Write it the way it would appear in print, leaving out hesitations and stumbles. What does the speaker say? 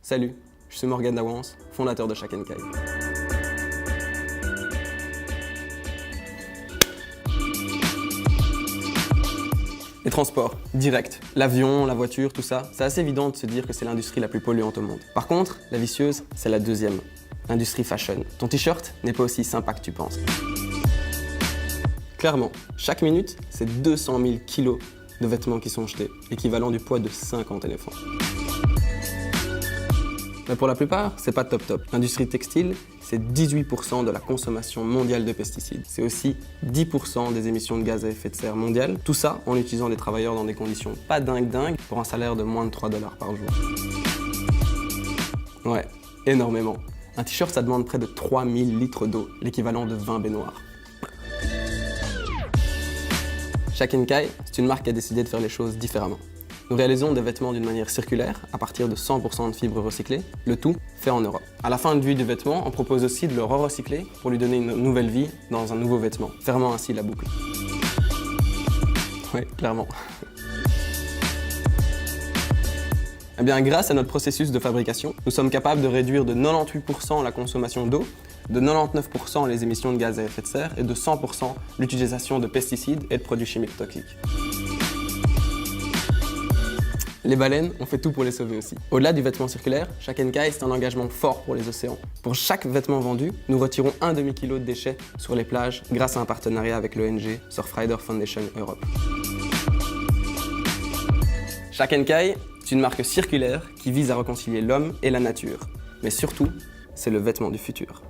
Salut, je suis Morgan Dawans, fondateur de Shaken Kai. Les transports, direct, l'avion, la voiture, tout ça, c'est assez évident de se dire que c'est l'industrie la plus polluante au monde. Par contre, la vicieuse, c'est la deuxième, l'industrie fashion. Ton t-shirt n'est pas aussi sympa que tu penses. Clairement, chaque minute, c'est 200 000 kilos de vêtements qui sont jetés, l'équivalent du poids de 50 éléphants. Mais pour la plupart, c'est pas top. L'industrie textile, c'est 18% de la consommation mondiale de pesticides. C'est aussi 10% des émissions de gaz à effet de serre mondiales. Tout ça en utilisant des travailleurs dans des conditions pas dingues pour un salaire de moins de 3 $ par jour. Ouais, énormément. Un t-shirt, ça demande près de 3000 litres d'eau, l'équivalent de 20 baignoires. Shaken Kai, c'est une marque qui a décidé de faire les choses différemment. Nous réalisons des vêtements d'une manière circulaire, à partir de 100% de fibres recyclées, le tout fait en Europe. À la fin de vie du vêtement, on propose aussi de le re-recycler pour lui donner une nouvelle vie dans un nouveau vêtement, fermant ainsi la boucle. Oui, clairement. Eh bien, grâce à notre processus de fabrication, nous sommes capables de réduire de 98% la consommation d'eau, de 99% les émissions de gaz à effet de serre et de 100% l'utilisation de pesticides et de produits chimiques toxiques. Les baleines, on fait tout pour les sauver aussi. Au-delà du vêtement circulaire, Shaken Kai, c'est un engagement fort pour les océans. Pour chaque vêtement vendu, nous retirons 1 demi-kilo de déchets sur les plages grâce à un partenariat avec l'ONG Surfrider Foundation Europe. Shaken Kai, c'est une marque circulaire qui vise à réconcilier l'homme et la nature. Mais surtout, c'est le vêtement du futur.